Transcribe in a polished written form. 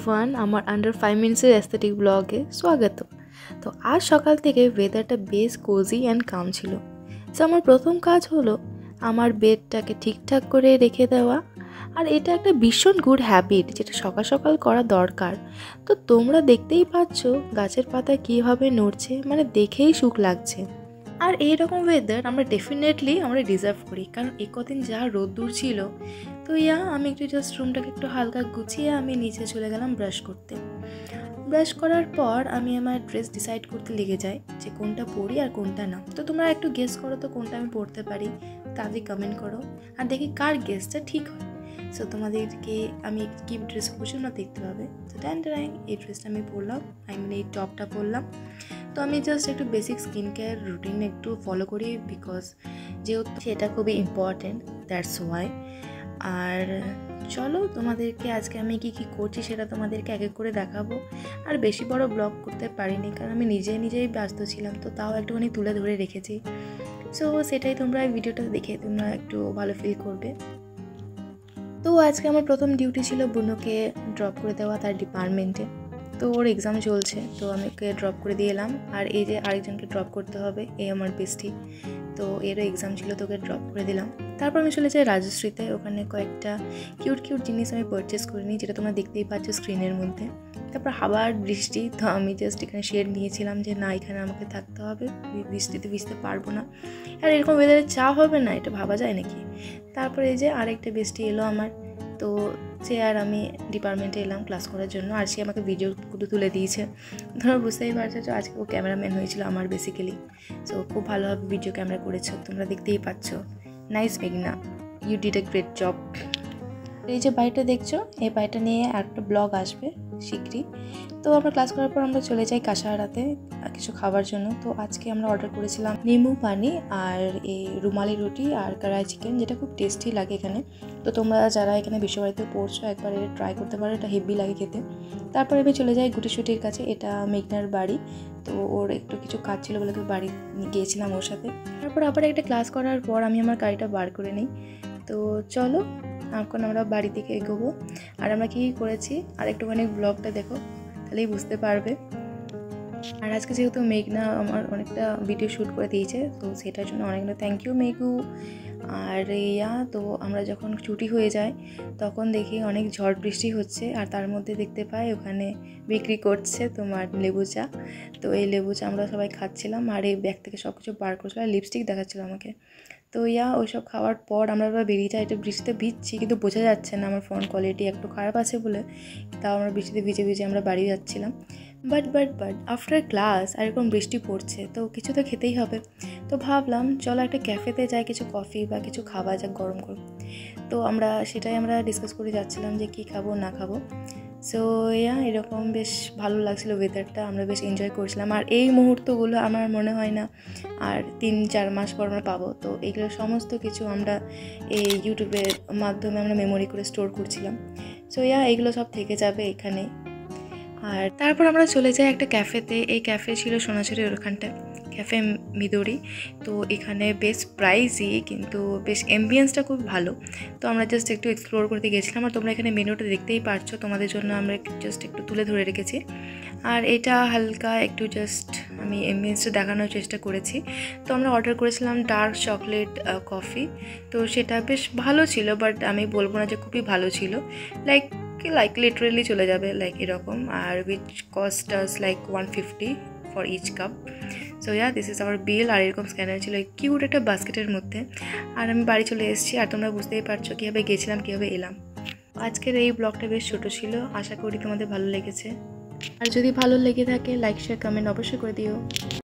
Everyone, আমার under 5 মিনিটসের aesthetic ব্লগে স্বাগত। তো আজ সকাল থেকে ওয়েদারটা বেশ কোজি অ্যান্ড কাম ছিল। সো আমার প্রথম কাজ হলো আমার বেডটাকে ঠিকঠাক করে রেখে দেওয়া। আর এটা একটা ভীষণ গুড হ্যাবিট যেটা সকাল সকাল করা দরকার। তো তোমরা দেখতেই পাচ্ছ গাছের পাতা কীভাবে নড়ছে, মানে দেখেই সুখ লাগছে। আর এইরকম ওয়েদার আমরা ডেফিনেটলি ডিজার্ভ করি, কারণ এই কদিন যা রোদ্দুর ছিল। তো আমি একটু জাস্ট রুমটাকে একটু হালকা গুছিয়ে আমি নিচে চলে গেলাম ব্রাশ করতে। ব্রাশ করার পর আমি আমার ড্রেস ডিসাইড করতে লেগে যাই যে কোনটা পরি আর কোনটা না। তো তোমরা একটু গেস করো তো কোনটা আমি পরতে পারি, তাদের কমেন্ট করো আর দেখি কার গেসটা ঠিক হয়। সো তোমাদেরকে আমি কি ড্রেস পরছি না দেখতে পাবে। তো ট্যান এই ড্রেসটা আমি পরলাম, এই টপটা পরলাম। তো আমি জাস্ট একটু বেসিক স্কিন কেয়ার রুটিন একটু ফলো করি, বিকজ যেহেতু সেটা খুবই ইম্পর্টেন্ট, দ্যাটস ওয়াই। আর চলো তোমাদেরকে আজকে আমি কি করছি সেটা তোমাদেরকে এক এক করে দেখাবো। আর বেশি বড় ব্লগ করতে পারিনি, কারণ আমি নিজেই ব্যস্ত ছিলাম, তো তাও একটুখানি তুলে ধরে রেখেছি। সো সেটাই তোমরা ভিডিওটা দেখে তোমরা একটু ভালো ফিল করবে। তো আজকে আমার প্রথম ডিউটি ছিল বুনুকে ড্রপ করে দেওয়া তার ডিপার্টমেন্টে। তো ওর এক্সাম চলছে, তো আমি ওকে ড্রপ করে দিয়ে এলাম। আর এই যে আরেকজনকে ড্রপ করতে হবে, এই আমার বেস্টি, তো এরও এক্সাম ছিল, তো ওকে ড্রপ করে দিলাম। তারপর আমি চলে যাই রাজশ্রীতে। ওখানে কয়েকটা কিউট জিনিস আমি পারচেস করে নিই, যেটা তোমরা দেখতেই পাচ্ছ স্ক্রিনের মধ্যে। তারপর আবার বৃষ্টি, তো আমি জাস্ট এখানে শেড নিয়েছিলাম যে না, এখানে আমাকে থাকতে হবে, বৃষ্টিতে ভিজতে পারবো না। আর এরকম ওয়েদারে চা হবে না, এটা ভাবা যায় নাকি। তারপরে এই যে আরেকটা বৃষ্টি এলো আমার, তো সে আর আমি ডিপার্টমেন্টে এলাম ক্লাস করার জন্য। আর সে আমাকে ভিডিওগুলো তুলে দিয়েছে। তোমরা বুঝতেই পারছো যে আজকে ও ক্যামেরাম্যান হয়েছিল আমার বেসিক্যালি। সো খুব ভালোভাবে ভিডিও ক্যামেরা করেছো, তোমরা দেখতেই পাচ্ছ। নাইস মেঘনা, you did a great job. এই যে বাড়িটা দেখছো, এই বাড়িটা নিয়ে একটা ব্লগ আসবে শীঘ্রই। তো আমরা ক্লাস করার পর আমরা চলে যাই কাঁসাহারাতে কিছু খাবার জন্য। তো আজকে আমরা অর্ডার করেছিলাম নিম্বু পানি আর এই রুমালি রুটি আর কড়াই চিকেন, যেটা খুব টেস্টি লাগে এখানে। তো তোমরা যারা এখানে বিশ্ববাড়িতে পড়ছো একবার এটা ট্রাই করতে পারো, এটা হেভি লাগে খেতে। তারপরে আমি চলে যাই গুটিসুটির কাছে, এটা মেঘনার বাড়ি। তো ওর একটু কিছু কাজ ছিল বলে তো বাড়ি গিয়েছিলাম ওর সাথে। তারপর আবার একটা ক্লাস করার পর আমি আমার গাড়িটা বার করে নিই। তো চলো এখন আমরা বাড়ি থেকে এগোবো। আর আমরা কী করেছি আর একটুখানি ব্লগটা দেখো, তাহলেই বুঝতে পারবে। আর আজকে যেহেতু মেঘনা আমার অনেকটা ভিডিও শ্যুট করে দিয়েছে, তো সেটার জন্য অনেকটা থ্যাংক ইউ মেঘু। আর তো আমরা যখন ছুটি হয়ে যায় তখন দেখি অনেক ঝড় বৃষ্টি হচ্ছে, আর তার মধ্যে দেখতে পাই ওখানে বিক্রি করছে তোমার লেবু চা। তো এই লেবু চা আমরা সবাই খাচ্ছিলাম, আর এই ব্যাগ থেকে সব কিছু বার করছিল, আর লিপস্টিক দেখাচ্ছিল আমাকে। তো ওইসব খাওয়ার পর আমরা বেরিয়ে যাই। এটা বৃষ্টিতে ভিজছি, কিন্তু বোঝা যাচ্ছে না, আমার ফোন কোয়ালিটি একটু খারাপ আছে বলে। তাও আমরা বৃষ্টিতে ভিজে আমরা বাড়ি যাচ্ছিলাম। বাট আফটার ক্লাস আর এরকম বৃষ্টি পড়ছে, তো কিছু তো খেতেই হবে। তো ভাবলাম চলো একটা ক্যাফেতে যাই, কিছু কফি বা কিছু খাওয়া যাক গরম। তো সেটাই আমরা ডিসকাস করে যাচ্ছিলাম যে কী খাবো না খাবো। সো এরকম বেশ ভালো লাগছিলো ওয়েদারটা, আমরা বেশ এনজয় করছিলাম। আর এই মুহূর্তগুলো আমার মনে হয় না আর 3-4 মাস পর আমরা পাবো। তো এইগুলো সমস্ত কিছু আমরা এই ইউটিউবের মাধ্যমে আমরা মেমোরি করে স্টোর করছিলাম। সো এইগুলো সব থেকে যাবে এখানে। আর তারপর আমরা চলে যাই একটা ক্যাফেতে। এই ক্যাফে ছিল সোনাঝুরির ওখানটায়, ক্যাফে মিদরি। তো এখানে বেশ প্রাইসই, কিন্তু বেশ অ্যাম্বিয়েন্সটা খুব ভালো। তো আমরা জাস্ট একটু এক্সপ্লোর করতে গেছিলাম। আর তোমরা এখানে মেনুটা দেখতেই পারছো, তোমাদের জন্য আমরা জাস্ট একটু তুলে ধরে রেখেছি। আর এটা হালকা একটু জাস্ট আমি অ্যাম্বিয়েন্সটা দেখানোর চেষ্টা করেছি। তো আমরা অর্ডার করেছিলাম ডার্ক চকলেট কফি। তো সেটা বেশ ভালো ছিল, বাট আমি বলবো না যে খুবই ভালো ছিল। লাইক লিটারেলি চলে যাবে লাইক এরকম। আর which cost us like 150 for each cup. So this is our bill. আর এরকম স্ক্যানার ছিল কিউট একটা বাস্কেটের মধ্যে। আর আমি বাড়ি চলে এসেছি। আর তোমরা বুঝতেই পারছো কীভাবে গেছিলাম, কীভাবে এলাম। আজকের এই ব্লগটা বেশ ছোটো ছিল, আশা করি তোমাদের ভালো লেগেছে। আর যদি ভালো লেগে থাকে লাইক শেয়ার কমেন্ট অবশ্যই করে দিও।